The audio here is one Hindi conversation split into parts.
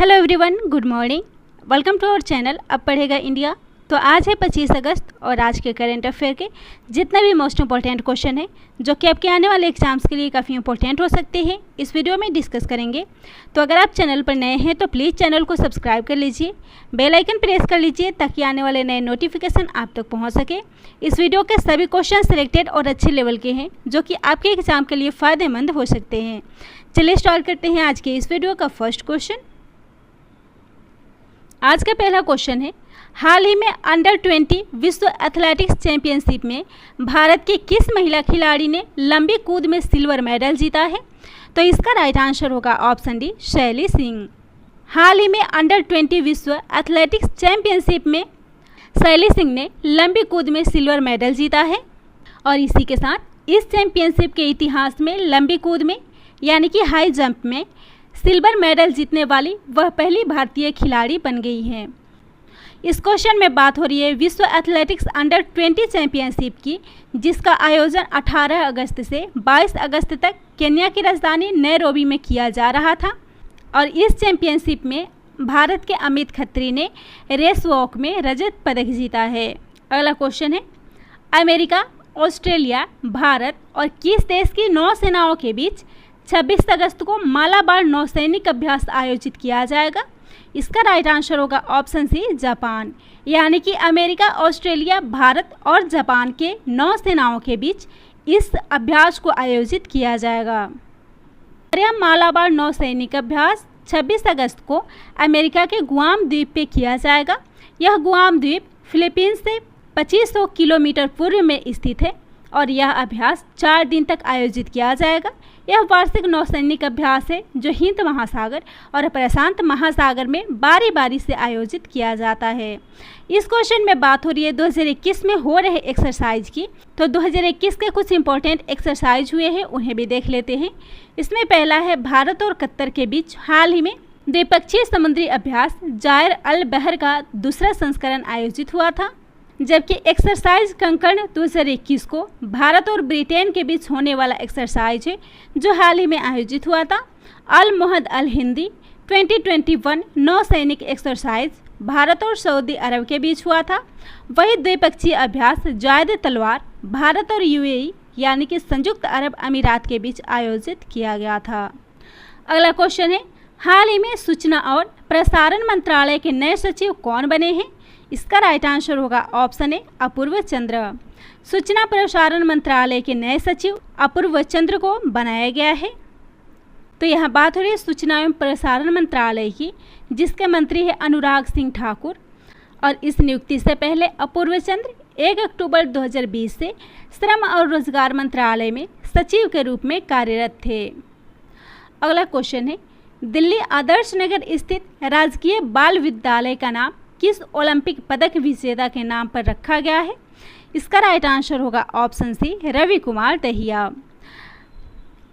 Hello everyone, good morning. Welcome to our channel Ab Padhega India. तो आज है 25 अगस्त और आज के करंट अफेयर के जितने भी मोस्ट इंपॉर्टेंट क्वेश्चन हैं जो कि आपके आने वाले एग्जाम्स के लिए काफ़ी इंपॉर्टेंट हो सकते हैं, इस वीडियो में डिस्कस करेंगे। तो अगर आप चैनल पर नए हैं तो प्लीज़ चैनल को सब्सक्राइब कर लीजिए, बेल आइकन प्रेस कर लीजिए ताकि आने वाले नए नोटिफिकेशन आप तक पहुँच सके। इस वीडियो के सभी क्वेश्चन सिलेक्टेड और अच्छे लेवल के हैं जो कि आपके एग्जाम के लिए फ़ायदेमंद हो सकते हैं। चलिए स्टार्ट करते हैं आज के इस वीडियो का फर्स्ट क्वेश्चन। आज का पहला क्वेश्चन है, हाल ही में अंडर 20 विश्व एथलेटिक्स चैंपियनशिप में भारत की किस महिला खिलाड़ी ने लंबी कूद में सिल्वर मेडल जीता है? तो इसका राइट आंसर होगा ऑप्शन डी, शैली सिंह। हाल ही में अंडर 20 विश्व एथलेटिक्स चैंपियनशिप में शैली सिंह ने लंबी कूद में सिल्वर मेडल जीता है और इसी के साथ इस चैंपियनशिप के इतिहास में लंबी कूद में यानी कि हाई जंप में सिल्वर मेडल जीतने वाली वह पहली भारतीय खिलाड़ी बन गई हैं। इस क्वेश्चन में बात हो रही है विश्व एथलेटिक्स अंडर 20 चैंपियनशिप की, जिसका आयोजन 18 अगस्त से 22 अगस्त तक केन्या की राजधानी नैरोबी में किया जा रहा था और इस चैंपियनशिप में भारत के अमित खत्री ने रेस वॉक में रजत पदक जीता है। अगला क्वेश्चन है, अमेरिका, ऑस्ट्रेलिया, भारत और किस देश की नौसेनाओं के बीच 26 अगस्त को मालाबार नौसैनिक अभ्यास आयोजित किया जाएगा? इसका राइट आंसर होगा ऑप्शन सी, जापान। यानी कि अमेरिका, ऑस्ट्रेलिया, भारत और जापान के नौसेनाओं के बीच इस अभ्यास को आयोजित किया जाएगा। यह मालाबार नौसैनिक अभ्यास 26 अगस्त को अमेरिका के गुआम द्वीप पे किया जाएगा। यह गुआम द्वीप फिलीपींस से 2500 किलोमीटर पूर्व में स्थित है और यह अभ्यास 4 दिन तक आयोजित किया जाएगा। यह वार्षिक नौसैनिक अभ्यास है जो हिंद महासागर और प्रशांत महासागर में बारी बारी से आयोजित किया जाता है। इस क्वेश्चन में बात हो रही है 2021 में हो रहे एक्सरसाइज की। तो 2021 के कुछ इंपॉर्टेंट एक्सरसाइज हुए हैं, उन्हें भी देख लेते हैं। इसमें पहला है, भारत और कतर के बीच हाल ही में द्विपक्षीय समुद्री अभ्यास जायर अल बहर का दूसरा संस्करण आयोजित हुआ था, जबकि एक्सरसाइज कंकड़ 2021 को भारत और ब्रिटेन के बीच होने वाला एक्सरसाइज है जो हाल ही में आयोजित हुआ था। अल मोहद अल हिंदी 2021 नौसैनिक एक्सरसाइज भारत और सऊदी अरब के बीच हुआ था। वही द्विपक्षीय अभ्यास जायद तलवार भारत और यूएई यानी कि संयुक्त अरब अमीरात के बीच आयोजित किया गया था। अगला क्वेश्चन है, हाल ही में सूचना और प्रसारण मंत्रालय के नए सचिव कौन बने हैं? इसका राइट आंसर होगा ऑप्शन ए, अपूर्व चंद्र। सूचना प्रसारण मंत्रालय के नए सचिव अपूर्व चंद्र को बनाया गया है। तो यहाँ बात हो रही है सूचना एवं प्रसारण मंत्रालय की, जिसके मंत्री है अनुराग सिंह ठाकुर और इस नियुक्ति से पहले अपूर्व चंद्र 1 अक्टूबर 2020 से श्रम और रोजगार मंत्रालय में सचिव के रूप में कार्यरत थे। अगला क्वेश्चन है, दिल्ली आदर्श नगर स्थित राजकीय बाल विद्यालय का नाम किस ओलंपिक पदक विजेता के नाम पर रखा गया है? इसका राइट आंसर होगा ऑप्शन सी, रवि कुमार दहिया।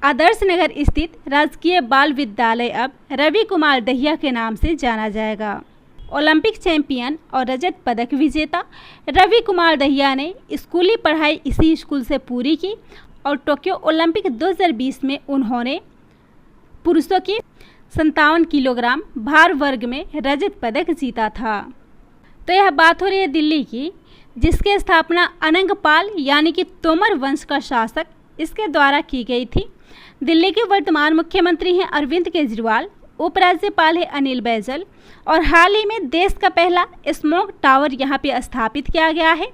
आदर्श नगर स्थित राजकीय बाल विद्यालय अब रवि कुमार दहिया के नाम से जाना जाएगा। ओलंपिक चैंपियन और रजत पदक विजेता रवि कुमार दहिया ने स्कूली पढ़ाई इसी स्कूल से पूरी की और टोक्यो ओलंपिक 2020 में उन्होंने पुरुषों की 57 किलोग्राम भार वर्ग में रजत पदक जीता था। तो यह बात हो रही है दिल्ली की, जिसकी स्थापना अनंगपाल यानी कि तोमर वंश का शासक इसके द्वारा की गई थी। दिल्ली के वर्तमान मुख्यमंत्री हैं अरविंद केजरीवाल, उपराज्यपाल है अनिल बैजल और हाल ही में देश का पहला स्मोक टावर यहाँ पे स्थापित किया गया है।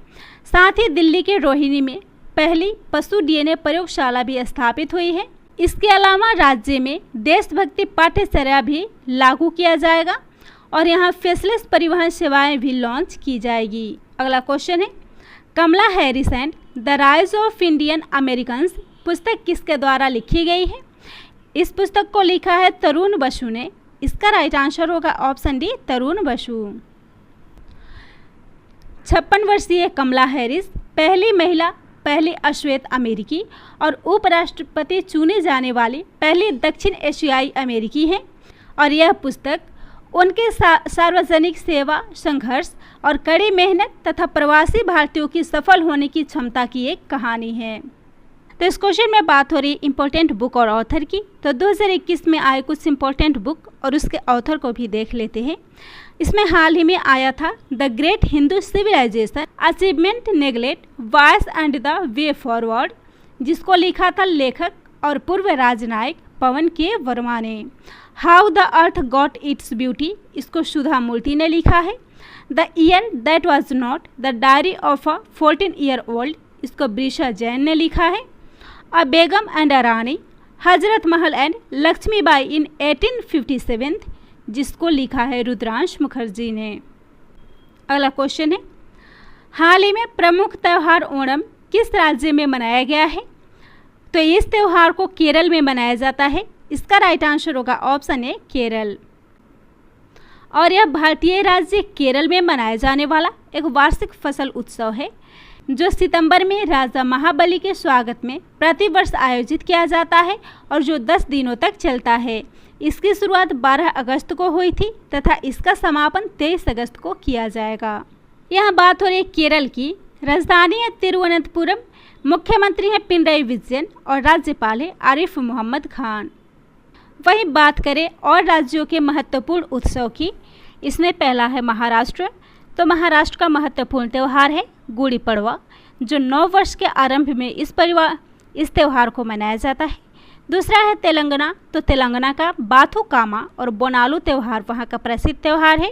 साथ ही दिल्ली के रोहिणी में पहली पशु डीएनए प्रयोगशाला भी स्थापित हुई है। इसके अलावा राज्य में देशभक्ति पाठ्यचर्या भी लागू किया जाएगा और यहाँ फेसलेस परिवहन सेवाएं भी लॉन्च की जाएगी। अगला क्वेश्चन है, Kamala Harris and the rise of Indian Americans पुस्तक किसके द्वारा लिखी गई है? इस पुस्तक को लिखा है तरुण बसु ने। इसका राइट आंसर होगा ऑप्शन डी, तरुण बसु। 56 वर्षीय कमला हैरिस पहली महिला, पहली अश्वेत अमेरिकी और उपराष्ट्रपति चुने जाने वाली पहली दक्षिण एशियाई अमेरिकी हैं और यह पुस्तक उनके सार्वजनिक सेवा, संघर्ष और कड़ी मेहनत तथा प्रवासी भारतीयों की सफल होने की क्षमता की एक कहानी है। तो इस क्वेश्चन में बात हो रही है इम्पोर्टेंट बुक और ऑथर की। तो 2021 में आए कुछ इम्पोर्टेंट बुक और उसके ऑथर को भी देख लेते हैं। इसमें हाल ही में आया था the great Hindu civilisation achievement neglect voice and the way forward, जिसको लिखा था लेखक और पूर्व राजनायक पवन के वर्मा ने। How the earth got its beauty, इसको सुधा मूर्ति ने लिखा है। The year that was not the diary of a 14 year old, इसको ब्रिशा जैन ने लिखा है। अ बेगम and a Rani, Hazrat Mahal and Lakshmibai इन 1857, जिसको लिखा है रुद्रांश मुखर्जी ने। अगला क्वेश्चन है, हाल ही में प्रमुख त्यौहार ओणम किस राज्य में मनाया गया है? तो इस त्यौहार को केरल में मनाया जाता है। इसका राइट आंसर होगा ऑप्शन ए केरल। और यह भारतीय राज्य केरल में मनाया जाने वाला एक वार्षिक फसल उत्सव है जो सितंबर में राजा महाबली के स्वागत में प्रतिवर्ष आयोजित किया जाता है और जो 10 दिनों तक चलता है। इसकी शुरुआत 12 अगस्त को हुई थी तथा इसका समापन 23 अगस्त को किया जाएगा। यहाँ बात हो रही है केरल की। राजधानी है तिरुवनंतपुरम, मुख्यमंत्री है पिनराई विजयन और राज्यपाल है आरिफ मोहम्मद खान। वहीं बात करें और राज्यों के महत्वपूर्ण उत्सव की, इसमें पहला है महाराष्ट्र। तो महाराष्ट्र का महत्वपूर्ण त्यौहार है गुड़ी पड़वा, जो नव वर्ष के आरंभ में इस त्यौहार को मनाया जाता है। दूसरा है तेलंगाना। तो तेलंगाना का बाथुकामा और बोनालू त्यौहार वहाँ का प्रसिद्ध त्यौहार है।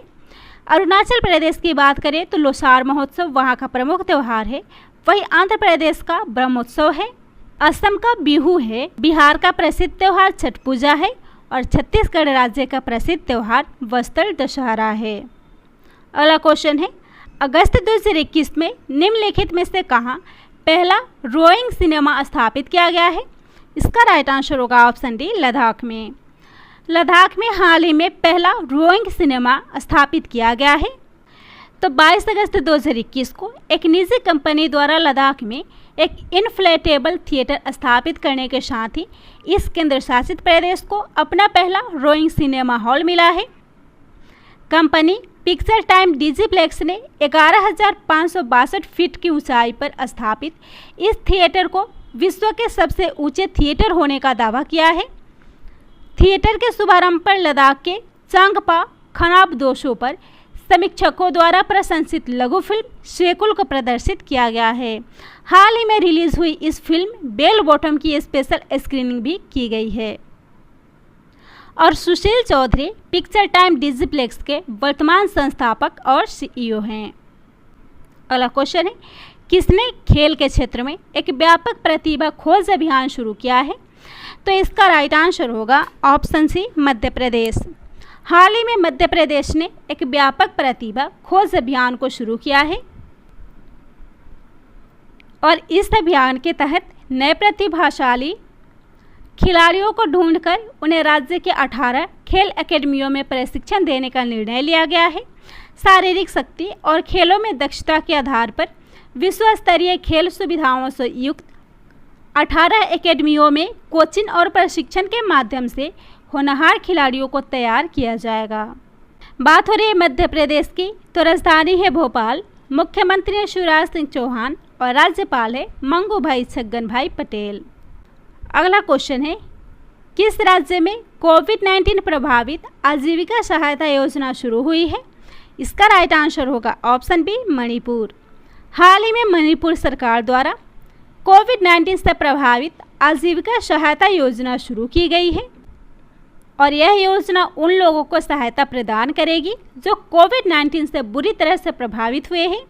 अरुणाचल प्रदेश की बात करें तो लोसार महोत्सव वहाँ का प्रमुख त्यौहार है। वहीं आंध्र प्रदेश का ब्रह्मोत्सव है। असम का बिहू है। बिहार का प्रसिद्ध त्यौहार छठ पूजा है और छत्तीसगढ़ राज्य का प्रसिद्ध त्यौहार वस्त्र दशहरा है। अगला क्वेश्चन है, अगस्त 2021 में निम्नलिखित में से कहाँ पहला रोइंग सिनेमा स्थापित किया गया है? इसका राइट आंसर होगा ऑप्शन डी लद्दाख में। लद्दाख में हाल ही में पहला रोइंग सिनेमा स्थापित किया गया है। तो 22 अगस्त 2021 को एक निजी कंपनी द्वारा लद्दाख में एक इन्फ्लेटेबल थिएटर स्थापित करने के साथ ही इस केंद्र शासित प्रदेश को अपना पहला रोइंग सिनेमा हॉल मिला है। कंपनी पिक्चर टाइम डिजिप्लेक्स ने 11,562 फीट की ऊंचाई पर स्थापित इस थिएटर को विश्व के सबसे ऊंचे थिएटर होने का दावा किया है। थिएटर के शुभारंभ पर लद्दाख के चांगपा खनाब दोषों पर समीक्षकों द्वारा प्रशंसित लघु फिल्म शेकुल को प्रदर्शित किया गया है। हाल ही में रिलीज हुई इस फिल्म बेल बॉटम की स्पेशल स्क्रीनिंग भी की गई है। और सुशील चौधरी पिक्चर टाइम डिजिप्लेक्स के वर्तमान संस्थापक और सीईओ हैं। अगला क्वेश्चन है, किसने खेल के क्षेत्र में एक व्यापक प्रतिभा खोज अभियान शुरू किया है? तो इसका राइट आंसर होगा ऑप्शन सी मध्य प्रदेश। हाल ही में मध्य प्रदेश ने एक व्यापक प्रतिभा खोज अभियान को शुरू किया है और इस अभियान के तहत नए प्रतिभाशाली खिलाड़ियों को ढूंढकर उन्हें राज्य के 18 खेल एकेडमियों में प्रशिक्षण देने का निर्णय लिया गया है। शारीरिक शक्ति और खेलों में दक्षता के आधार पर विश्व स्तरीय खेल सुविधाओं से युक्त 18 एकेडमियों में कोचिंग और प्रशिक्षण के माध्यम से होनहार खिलाड़ियों को तैयार किया जाएगा। बात हो रही है मध्य प्रदेश की। तो राजधानी है भोपाल, मुख्यमंत्री है शिवराज सिंह चौहान और राज्यपाल है मंगू भाई छगन भाई पटेल। अगला क्वेश्चन है, किस राज्य में कोविड-19 प्रभावित आजीविका सहायता योजना शुरू हुई है? इसका राइट आंसर होगा ऑप्शन बी मणिपुर। हाल ही में मणिपुर सरकार द्वारा कोविड-19 से प्रभावित आजीविका सहायता योजना शुरू की गई है और यह योजना उन लोगों को सहायता प्रदान करेगी जो कोविड-19 से बुरी तरह से प्रभावित हुए हैं।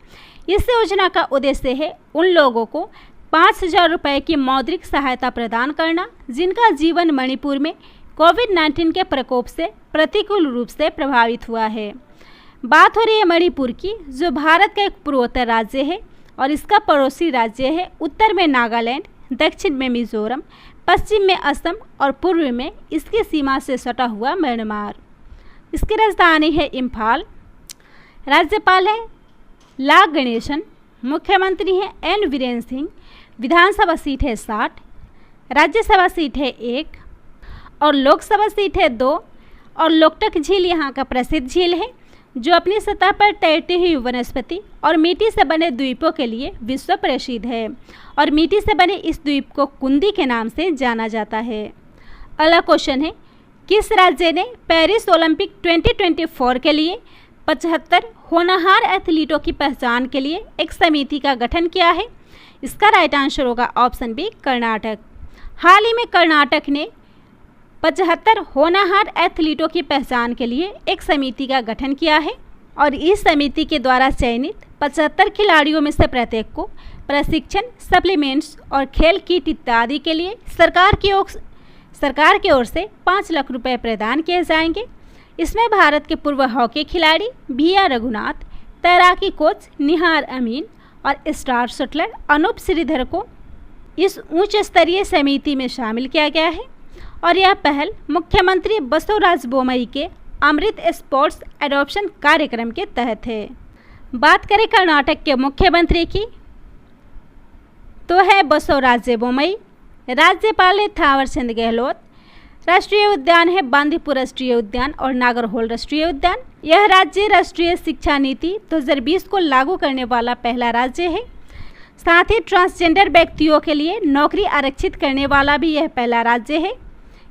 इस योजना का उद्देश्य है उन लोगों को 5,000 रुपये की मौद्रिक सहायता प्रदान करना जिनका जीवन मणिपुर में कोविड-19 के प्रकोप से प्रतिकूल रूप से प्रभावित हुआ है। बात हो रही है मणिपुर की, जो भारत का एक पूर्वोत्तर राज्य है और इसका पड़ोसी राज्य है उत्तर में नागालैंड, दक्षिण में मिजोरम, पश्चिम में असम और पूर्व में इसकी सीमा से सटा हुआ म्यांमार। इसकी राजधानी है इम्फाल। राज्यपाल है ला गणेशन, मुख्यमंत्री हैं एन वीरेंद्र सिंह। विधानसभा सीट है 60, राज्यसभा सीट है 1 और लोकसभा सीट है 2। और लोकटक झील यहाँ का प्रसिद्ध झील है जो अपनी सतह पर तैरती हुई वनस्पति और मिट्टी से बने द्वीपों के लिए विश्व प्रसिद्ध है और मिट्टी से बने इस द्वीप को कुंदी के नाम से जाना जाता है। अगला क्वेश्चन है, किस राज्य ने पेरिस ओलंपिक 2024 के लिए 75 होनहार एथलीटों की पहचान के लिए एक समिति का गठन किया है? इसका राइट आंसर होगा ऑप्शन बी, कर्नाटक। हाल ही में कर्नाटक ने 75 होनहार एथलीटों की पहचान के लिए एक समिति का गठन किया है और इस समिति के द्वारा चयनित 75 खिलाड़ियों में से प्रत्येक को प्रशिक्षण, सप्लीमेंट्स और खेल किट इत्यादि के लिए सरकार की ओर से 5 लाख रुपए प्रदान किए जाएंगे। इसमें भारत के पूर्व हॉकी खिलाड़ी भिया रघुनाथ, तैराकी कोच निहार अमीन और स्टार शटलर अनूप श्रीधर को इस उच्च स्तरीय समिति में शामिल किया गया है और यह पहल मुख्यमंत्री बसवराज बोम्मई के अमृत स्पोर्ट्स एडॉप्शन कार्यक्रम के तहत है। बात करें कर्नाटक के मुख्यमंत्री की तो है बसवराज बोम्मई। राज्यपाल है थावरचंद गहलोत। राष्ट्रीय उद्यान है बांदीपुर राष्ट्रीय उद्यान और नागरहोल राष्ट्रीय उद्यान। यह राज्य राष्ट्रीय शिक्षा नीति 2020 को लागू करने वाला पहला राज्य है। साथ ही ट्रांसजेंडर व्यक्तियों के लिए नौकरी आरक्षित करने वाला भी यह पहला राज्य है।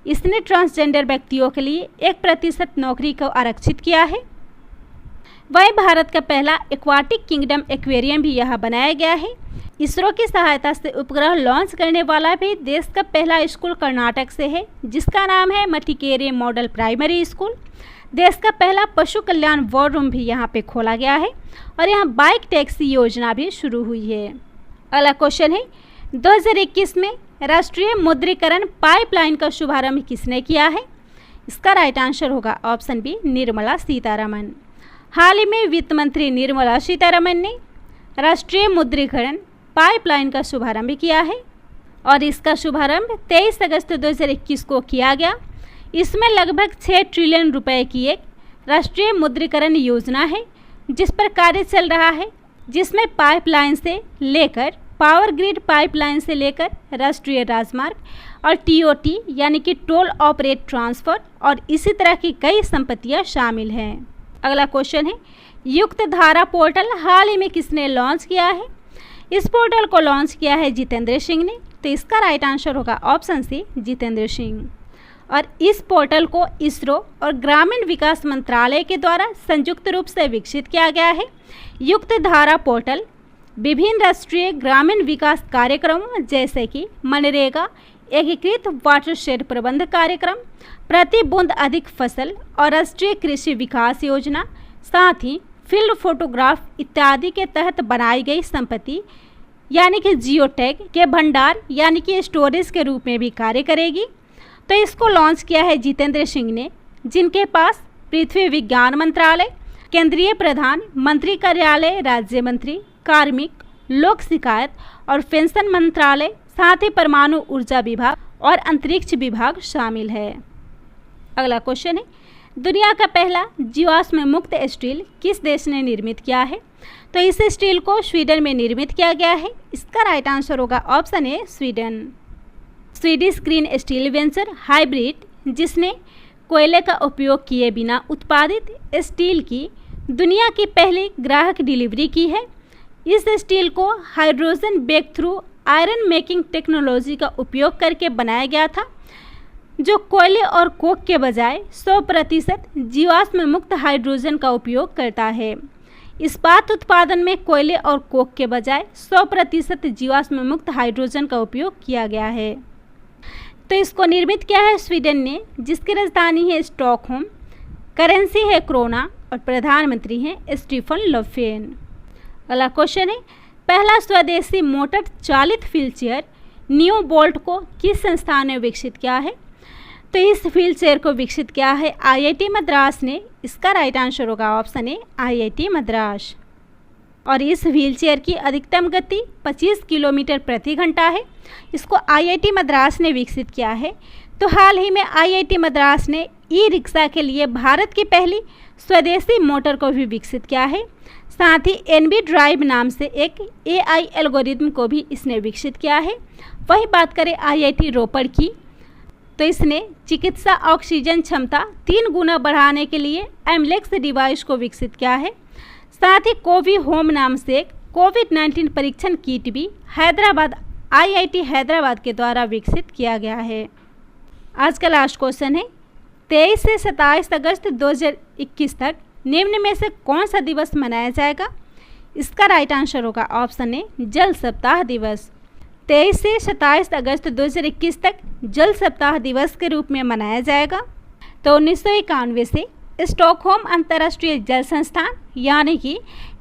इसने ट्रांसजेंडर व्यक्तियों के लिए 1% नौकरी को आरक्षित किया है। वह भारत का पहला एक्वाटिक किंगडम एक्वेरियम भी यहाँ बनाया गया है। इसरो की सहायता से उपग्रह लॉन्च करने वाला भी देश का पहला स्कूल कर्नाटक से है, जिसका नाम है मटिकेरे मॉडल प्राइमरी स्कूल। देश का पहला पशु कल्याण वॉर रूम भी यहाँ पे खोला गया है और यहाँ बाइक टैक्सी योजना भी शुरू हुई है। अगला क्वेश्चन है 2021 में राष्ट्रीय मुद्रीकरण पाइपलाइन का शुभारंभ किसने किया है? इसका राइट आंसर होगा ऑप्शन बी, निर्मला सीतारमण। हाल ही में वित्त मंत्री निर्मला सीतारमण ने राष्ट्रीय मुद्रीकरण पाइपलाइन का शुभारंभ किया है और इसका शुभारंभ 23 अगस्त 2021 को किया गया। इसमें लगभग 6 ट्रिलियन रुपए की एक राष्ट्रीय मुद्रीकरण योजना है जिस पर कार्य चल रहा है, जिसमें पाइपलाइन से लेकर पावर ग्रिड पाइपलाइन से लेकर राष्ट्रीय राजमार्ग और टीओटी यानी कि टोल ऑपरेट ट्रांसफर और इसी तरह की कई संपत्तियां शामिल हैं। अगला क्वेश्चन है युक्त धारा पोर्टल हाल ही में किसने लॉन्च किया है? इस पोर्टल को लॉन्च किया है जितेंद्र सिंह ने, तो इसका राइट आंसर होगा ऑप्शन सी, जितेंद्र सिंह। और इस पोर्टल को इसरो और ग्रामीण विकास मंत्रालय के द्वारा संयुक्त रूप से विकसित किया गया है। युक्त धारा पोर्टल विभिन्न राष्ट्रीय ग्रामीण विकास कार्यक्रमों जैसे कि मनरेगा, एकीकृत वाटरशेड प्रबंध कार्यक्रम, प्रति बूंद अधिक फसल और राष्ट्रीय कृषि विकास योजना, साथ ही फील्ड फोटोग्राफ इत्यादि के तहत बनाई गई संपत्ति यानी कि जियो टैग के भंडार यानी कि स्टोरेज के रूप में भी कार्य करेगी। तो इसको लॉन्च किया है जितेंद्र सिंह ने, जिनके पास पृथ्वी विज्ञान मंत्रालय, केंद्रीय प्रधान, मंत्री कार्यालय, राज्य मंत्री, कार्मिक, लोक शिकायत और पेंशन मंत्रालय, साथ ही परमाणु ऊर्जा विभाग और अंतरिक्ष विभाग शामिल है। अगला क्वेश्चन है दुनिया का पहला जीवाश्म मुक्त स्टील किस देश ने निर्मित किया है? तो इस स्टील को स्वीडन में निर्मित किया गया है। इसका राइट आंसर होगा option A, Sweden. Swedish green steel venture hybrid, जिसने कोयले का उपयोग किए बिना उत्पादित स्टील की दुनिया की पहली ग्राहक डिलीवरी की है। इस स्टील को hydrogen breakthrough iron making technology का उपयोग करके बनाया गया था, जो कोयले और कोक के बजाय 100% जीवाश्म मुक्त हाइड्रोजन का उपयोग करता है। इस्पात उत्पादन में कोयले और कोक के बजाय 100% जीवाश्म मुक्त हाइड्रोजन का उपयोग किया गया है। तो इसको निर्मित किया है स्वीडन ने, जिसकी राजधानी है स्टॉकहोम, करेंसी है क्रोना और प्रधानमंत्री हैं स्टीफन लोफेन। अगला क्वेश्चन है पहला स्वदेशी मोटर चालित व्हील चेयर न्यू बोल्ट को किस संस्थान ने विकसित किया है? तो इस व्हील चेयर को विकसित किया है आईआईटी मद्रास ने। इसका राइट आंसर होगा ऑप्शन ए, आईआईटी मद्रास। और इस व्हील चेयर की अधिकतम गति 25 किलोमीटर प्रति घंटा है। इसको आईआईटी मद्रास ने विकसित किया है। तो हाल ही में आईआईटी मद्रास ने ई रिक्शा के लिए भारत की पहली स्वदेशी मोटर को भी विकसित किया है। साथ ही एनबी ड्राइव नाम से एक एआई एल्गोरिदम को भी इसने विकसित किया है। वही बात करें आईआईटी रोपड़ की, तो इसने चिकित्सा ऑक्सीजन क्षमता 3 गुना बढ़ाने के लिए एमलेक्स डिवाइस को विकसित किया है। साथ ही कोवी होम नाम से एक कोविड-19 परीक्षण किट भी आईआईटी हैदराबाद के द्वारा विकसित किया गया है। आज का लास्ट क्वेश्चन है 23 से 27 अगस्त 2021 तक निम्न में से कौन सा दिवस मनाया जाएगा? इसका राइट आंसर होगा ऑप्शन ए जल सप्ताह दिवस। 23 से 27 अगस्त 2021 तक जल सप्ताह दिवस के रूप में मनाया जाएगा। तो 1991 से स्टॉकहोम अंतर्राष्ट्रीय जल संस्थान यानी कि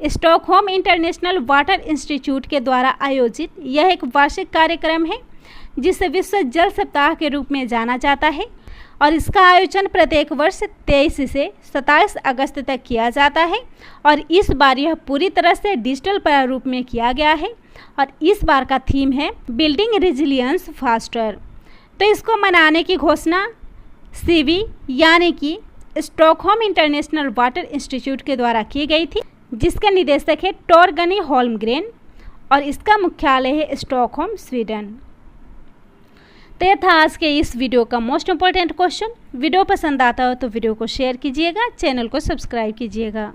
स्टॉकहोम इंटरनेशनल वाटर इंस्टीट्यूट के द्वारा आयोजित यह एक वार्षिक कार्यक्रम है जिसे विश्व जल सप्ताह के रूप में जाना जाता है और इसका आयोजन प्रत्येक वर्ष 23 से 27 अगस्त तक किया जाता है और इस बार यह पूरी तरह से डिजिटल प्रारूप में किया गया है और इस बार का थीम है बिल्डिंग रेजिलियंस फास्टर। तो इसको मनाने की घोषणा सीवी यानी कि स्टॉकहोम इंटरनेशनल वाटर इंस्टीट्यूट के द्वारा की गई थी, जिसके निदेशक है टोरगनी होल्मग्रेन और इसका मुख्यालय है स्टॉकहोम, स्वीडन। तो यह था आज के इस वीडियो का मोस्ट इम्पोर्टेंट क्वेश्चन। वीडियो पसंद आता हो तो वीडियो को शेयर कीजिएगा, चैनल को सब्सक्राइब कीजिएगा।